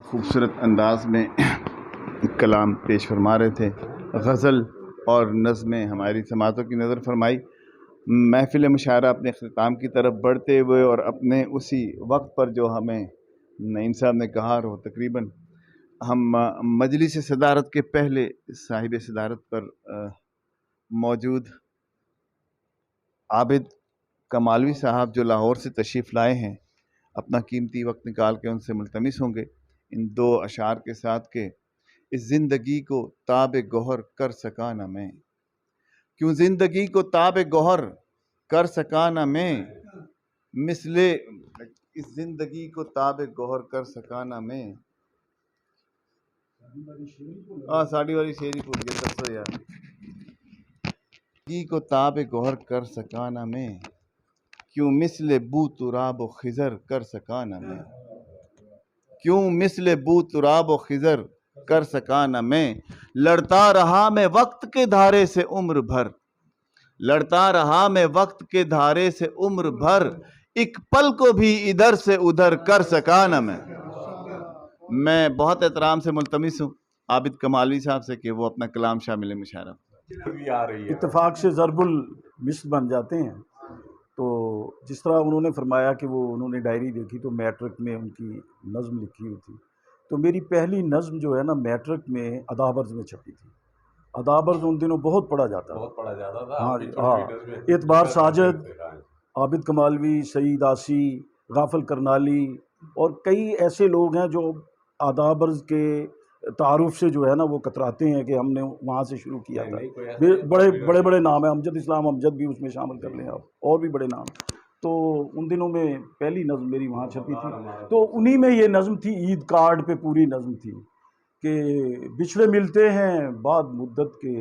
خوبصورت انداز میں کلام پیش فرما رہے تھے. غزل اور نظمیں ہماری سماعتوں کی نظر فرمائی. محفل مشاعرہ اپنے اختتام کی طرف بڑھتے ہوئے اور اپنے اسی وقت پر جو ہمیں نعیم صاحب نے کہا، اور وہ تقریباً ہم مجلس صدارت کے پہلے صاحب صدارت پر موجود عابد کمالوی صاحب جو لاہور سے تشریف لائے ہیں، اپنا قیمتی وقت نکال کے ان سے ملتمس ہوں گے ان دو اشعار کے ساتھ کہ اس زندگی کو تاب گوہر کر سکا نہ میں، کیوں زندگی کو تاب گوہر کر سکا نہ میں، مثل اس زندگی کو تاب گوہر کر سکا نہ میں. ساڑی والی شیری بھول گیا، ترسو یار. زندگی کو تاب گوہر کر سکا نہ میں، کیوں مثل بو تراب و خضر کر سکا نہ میں، کیوں مثل بو تراب و خضر کر سکا نہ میں. لڑتا رہا میں وقت کے دھارے سے عمر بھر، لڑتا رہا میں وقت کے دھارے سے عمر بھر، ایک پل کو بھی ادھر سے ادھر کر سکا نہ میں. میں بہت احترام سے ملتمس ہوں عابد کمالوی صاحب سے کہ وہ اپنا کلام شامل مشاعرہ. اتفاق سے ضرب المثل بن جاتے ہیں. تو جس طرح انہوں نے فرمایا کہ انہوں نے ڈائری دیکھی تو میٹرک میں ان کی نظم لکھی ہوئی تھی. تو میری پہلی نظم جو ہے نا میٹرک میں ادابرز میں چھپی تھی. ادابرز ان دنوں بہت پڑھا جاتا تھا. ہاں، اعتبار ساجد، عابد کمالوی، سعید آسی، غافل کرنالی اور کئی ایسے لوگ ہیں جو ادابرز کے تعارف سے جو ہے نا وہ کتراتے ہیں کہ ہم نے وہاں سے شروع کیا تھا. بڑے بڑے نام ہیں، امجد اسلام امجد بھی اس میں شامل کر لیں آپ، اور بھی بڑے نام. تو ان دنوں میں پہلی نظم میری وہاں چھپی تھی. تو انہی میں یہ نظم تھی، عید کارڈ پہ پوری نظم تھی کہ بچھڑے ملتے ہیں بعد مدت کے،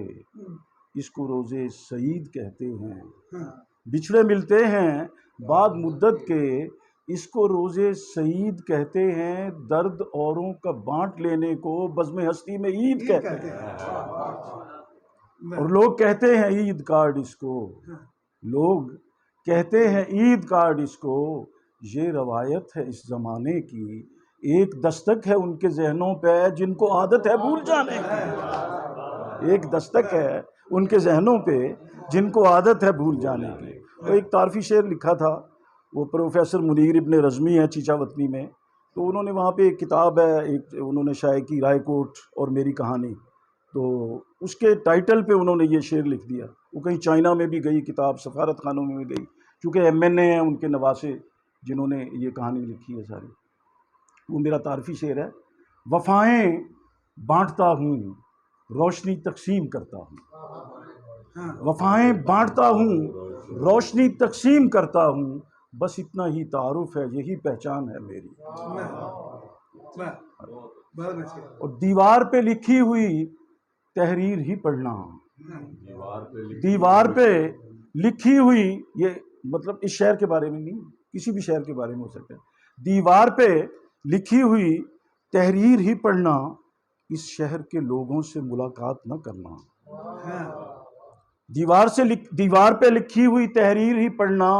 اس کو روزے سعید کہتے ہیں. بچھڑے ملتے ہیں بعد مدت کے، اس کو روزے سعید کہتے ہیں. درد اوروں کا بانٹ لینے کو بزم ہستی میں عید کہتے ہیں. اور لوگ کہتے ہیں عید کارڈ اس کو، لوگ کہتے ہیں عید کارڈ اس کو. یہ روایت ہے اس زمانے کی، ایک دستک ہے ان کے ذہنوں پہ جن کو عادت ہے بھول جانے کی. ایک دستک ہے ان کے ذہنوں پہ جن کو عادت ہے بھول جانے کی. تو ایک تعارفی شعر لکھا تھا، وہ پروفیسر منیر ابن رزمی ہیں چیچا وطنی میں. تو انہوں نے وہاں پہ ایک کتاب ہے، ایک انہوں نے شائع کی، رائے کوٹ اور میری کہانی. تو اس کے ٹائٹل پہ انہوں نے یہ شعر لکھ دیا. وہ کہیں چائنا میں بھی گئی کتاب، سفارت خانوں میں بھی گئی، چونکہ MNA ہیں ان کے نواسے جنہوں نے یہ کہانی لکھی ہے ساری. وہ میرا تعارفی شعر ہے. وفائیں بانٹتا ہوں، روشنی تقسیم کرتا ہوں. وفائیں بانٹتا ہوں، روشنی تقسیم کرتا ہوں، بس اتنا ہی تعارف ہے، یہی پہچان ہے میری. اور دیوار پہ لکھی ہوئی تحریر ہی پڑھنا. دیوار پہ لکھی ہوئی، یہ مطلب اس شہر کے بارے میں نہیں، کسی بھی شہر کے بارے میں ہو سکتا ہے. دیوار پہ لکھی ہوئی تحریر ہی پڑھنا، اس شہر کے لوگوں سے ملاقات نہ کرنا. دیوار پہ لکھی ہوئی تحریر ہی پڑھنا،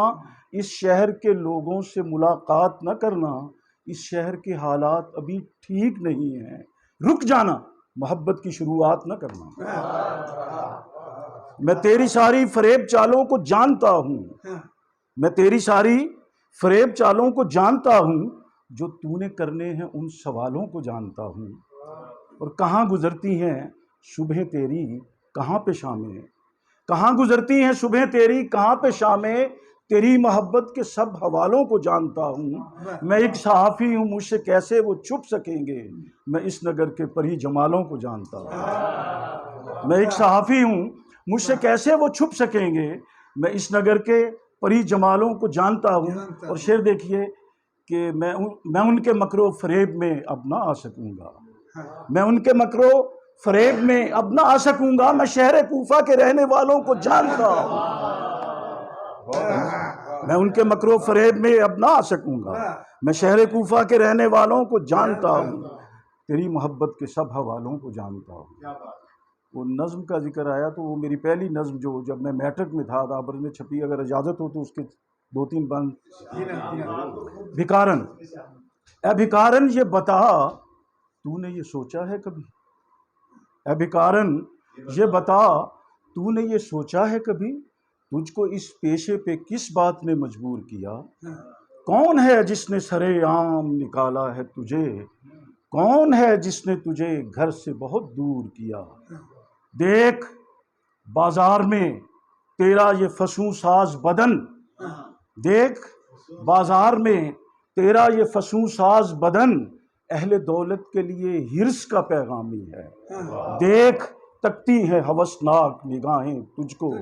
اس شہر کے لوگوں سے ملاقات نہ کرنا. اس شہر کے حالات ابھی ٹھیک نہیں ہیں، رک جانا، محبت کی شروعات نہ کرنا. میں تیری ساری فریب چالوں کو جانتا ہوں، میں تیری ساری فریب چالوں کو جانتا ہوں، جو تو نے کرنے ہیں ان سوالوں کو جانتا ہوں. اور کہاں گزرتی ہیں صبح تیری کہاں پہ شامیں، کہاں گزرتی ہیں صبح تیری کہاں پہ شامیں، تیری محبت کے سب حوالوں کو جانتا ہوں. میں ایک صحافی ہوں، مجھ سے کیسے وہ چھپ سکیں گے، میں اس نگر کے پری جمالوں کو جانتا ہوں. میں ایک صحافی ہوں، مجھ سے کیسے وہ چھپ سکیں گے، میں اس نگر کے پری جمالوں کو جانتا ہوں. اور شعر دیکھیے کہ میں ان کے مکر و فریب میں اب نہ آ سکوں گا، میں ان کے مکر و فریب میں اب نہ آ سکوں گا. میں شہر کوفہ کے رہنے والوں کو جانتا ہوں، میں ان کے مکر و فریب میں اب نہ آ سکوں گا. میں شہر کوفہ کے رہنے والوں کو جانتا ہوں، تیری محبت کے سب حوالوں کو جانتا ہوں. وہ نظم کا ذکر آیا تو وہ میری پہلی نظم جو جب میں میٹرک میں تھا ادابرز میں چھپی، اگر اجازت ہو تو اس کے 2-3 بند. بھکارن، اے بھکارن یہ بتا تو نے یہ سوچا ہے کبھی؟ اے بھکارن یہ بتا تو نے یہ سوچا ہے کبھی تجھ کو اس پیشے پہ کس بات نے مجبور کیا؟ کون ہے جس نے سرے عام نکالا ہے تجھے؟ کون ہے جس نے تجھے گھر سے بہت دور کیا؟ دیکھ بازار میں تیرا یہ فسوں ساز بدن، دیکھ بازار میں تیرا یہ فسوں ساز بدن اہل دولت کے لیے ہرس کا پیغامی ہے۔ دیکھ تکتی ہے ہوسناک نگاہیں تجھ کو،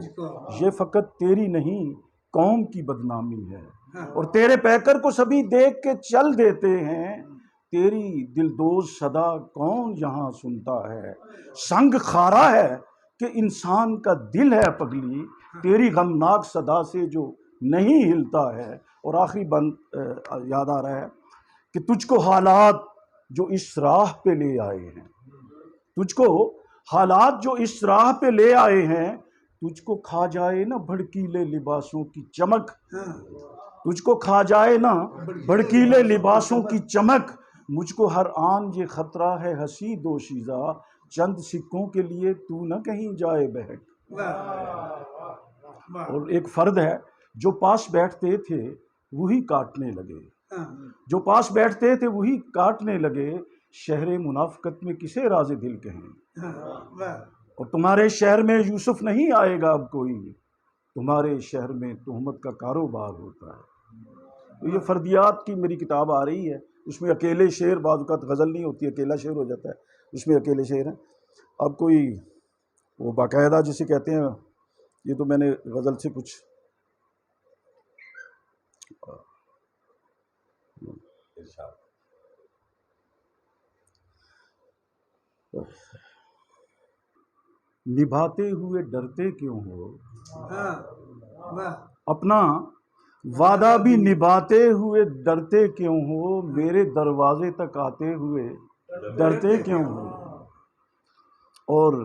یہ فقط تیری نہیں قوم کی بدنامی ہے۔ اور تیرے پیکر کو سبھی دیکھ کے چل دیتے ہیں، تیری دلدوز صدا کون یہاں سنتا ہے؟ سنگ خارا ہے کہ انسان کا دل ہے پگلی، تیری غمناک صدا سے جو نہیں ہلتا ہے۔ اور آخری بند یاد آ رہا ہے کہ تجھ کو حالات جو اس راہ پہ لے آئے ہیں، تجھ کو حالات جو اس راہ پہ لے آئے ہیں، تجھ کو کھا جائے نا بھڑکیلے لباسوں کی چمک، تجھ کو کھا جائے نا بھڑکیلے لباسوں کی چمک، مجھ کو ہر آن یہ خطرہ ہے ہنسی دوشیزہ، چند سکوں کے لیے تو نہ کہیں جائے بہک۔ اور ایک فرد ہے جو پاس بیٹھتے تھے وہی کاٹنے لگے، جو پاس بیٹھتے تھے وہی کاٹنے لگے، شہر منافقت میں کسے راز دل کہیں؟ اور تمہارے شہر میں یوسف نہیں آئے گا اب کوئی، تمہارے شہر میں تہمت کا کاروبار ہوتا ہے۔ تو یہ فردیات کی میری کتاب آ رہی ہے، اس میں اکیلے شعر، بعض اوقات غزل نہیں ہوتی، اکیلا شعر ہو جاتا ہے، اس میں اکیلے شعر ہیں۔ اب کوئی وہ باقاعدہ جسے کہتے ہیں، یہ تو میں نے غزل سے کچھ نبھاتے ہوئے ڈرتے کیوں ہو، اپنا وعدہ بھی نبھاتے ہوئے ڈرتے کیوں ہو، میرے دروازے تک آتے ہوئے ڈرتے کیوں ہو، اور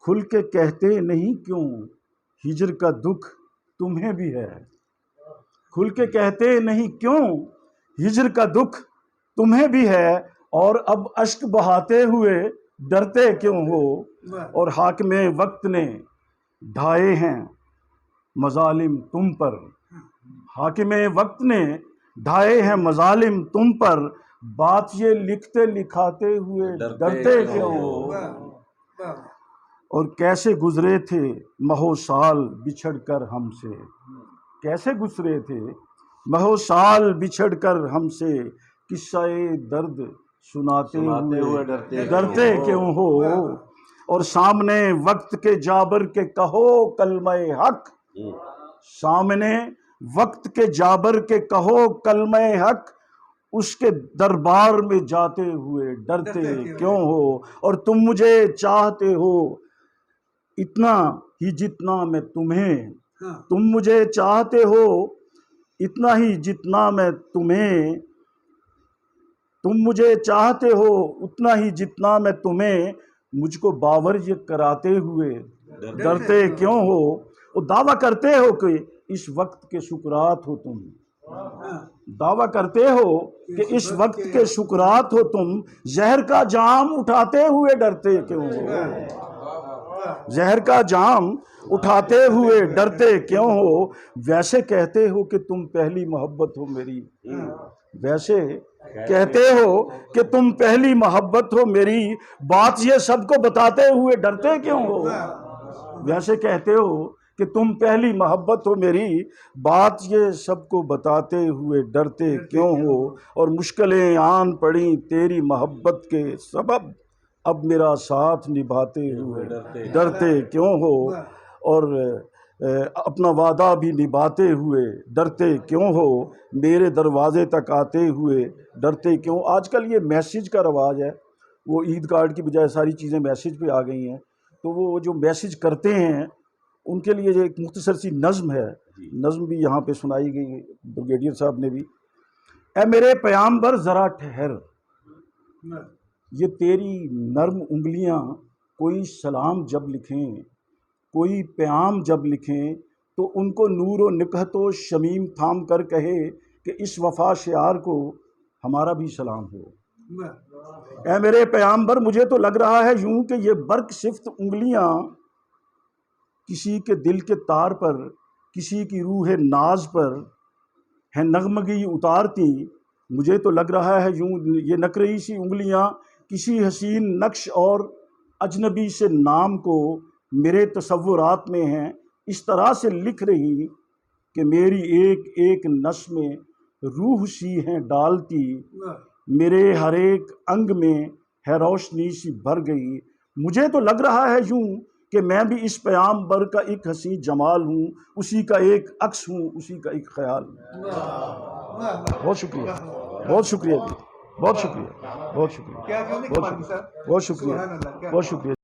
کھل کے کہتے نہیں کیوں ہجر کا دکھ تمہیں بھی ہے، کھل کے کہتے نہیں کیوں ہجر کا دکھ تمہیں بھی ہے، اور اب اشک بہاتے ہوئے ڈرتے کیوں ہو، اور حاکم وقت نے ڈھائے ہیں مظالم تم پر، حاکم وقت نے ڈھائے ہیں مظالم تم پر، بات یہ لکھتے لکھاتے ہوئے ڈرتے کیوں ہو، اور کیسے گزرے تھے مہو سال بچھڑ کر ہم سے، کیسے گزرے تھے مہو سال بچھڑ کر ہم سے، قصہ درد سناتے ہوئے ڈرتے کیوں ہو، اور سامنے وقت کے جابر کے کہو کلمہ حق، سامنے وقت کے جابر کے کہو کلمہ حق، اس کے دربار میں جاتے ہوئے ڈرتے کیوں ہو، اور تم مجھے چاہتے ہو اتنا ہی جتنا میں تمہیں، تم مجھے چاہتے ہو اتنا ہی جتنا میں تمہیں، تم مجھے چاہتے ہو اتنا ہی جتنا میں تمہیں، مجھ کو باور یہ کراتے ہوئے ڈرتے کیوں ہو، اور دعویٰ کرتے ہو کہ اس وقت کے سکرات ہو تم، دعویٰ کرتے ہو کہ اس وقت کے سکرات ہو تم، زہر کا جام اٹھاتے ہوئے ڈرتے کیوں ہو، زہر کا جام اٹھاتے ہوئے ڈرتے کیوں ہو، ویسے کہتے ہو کہ تم پہلی محبت ہو میری، ویسے کہتے ہو کہ تم پہلی محبت ہو میری، بات یہ سب کو بتاتے ہوئے ڈرتے کیوں ہو، ویسے کہتے ہو کہ تم پہلی محبت ہو میری، بات یہ سب کو بتاتے ہوئے ڈرتے کیوں ہو، اور مشکلیں آن پڑیں تیری محبت کے سبب، اب میرا ساتھ نبھاتے ہوئے ڈرتے کیوں ہو، اور اپنا وعدہ بھی نبھاتے ہوئے ڈرتے کیوں ہو، میرے دروازے تک آتے ہوئے ڈرتے کیوں۔ آج کل یہ میسیج کا رواج ہے، وہ عید کارڈ کی بجائے ساری چیزیں میسیج پہ آ گئی ہیں، تو وہ جو میسیج کرتے ہیں ان کے لیے جو ایک مختصر سی نظم ہے، نظم بھی یہاں پہ سنائی گئی بریگیڈیئر صاحب نے بھی۔ اے میرے پیامبر ذرا ٹھہر، یہ تیری نرم انگلیاں کوئی سلام جب لکھیں، کوئی پیام جب لکھیں، تو ان کو نور و نکہت و شمیم تھام کر کہے کہ اس وفا شعار کو ہمارا بھی سلام ہو۔ اے میرے پیغمبر مجھے تو لگ رہا ہے یوں کہ یہ برق صفت انگلیاں کسی کے دل کے تار پر، کسی کی روح ناز پر ہے نغمگی اتارتی. مجھے تو لگ رہا ہے یوں یہ نکرئی سی انگلیاں کسی حسین نقش اور اجنبی سے نام کو میرے تصورات میں ہیں اس طرح سے لکھ رہی کہ میری ایک ایک نس میں روح سی ہیں ڈالتی. میرے ہر ایک انگ میں ہے روشنی سی بھر گئی. مجھے تو لگ رہا ہے یوں کہ میں بھی اس پیغمبر کا ایک حسین جمال ہوں، اسی کا ایک عکس ہوں، اسی کا ایک خیال ہوں. بہت شکریہ، بہت شکریہ جی، بہت شکریہ، بہت شکریہ، بہت شکریہ، بہت شکریہ، بہت شکریہ.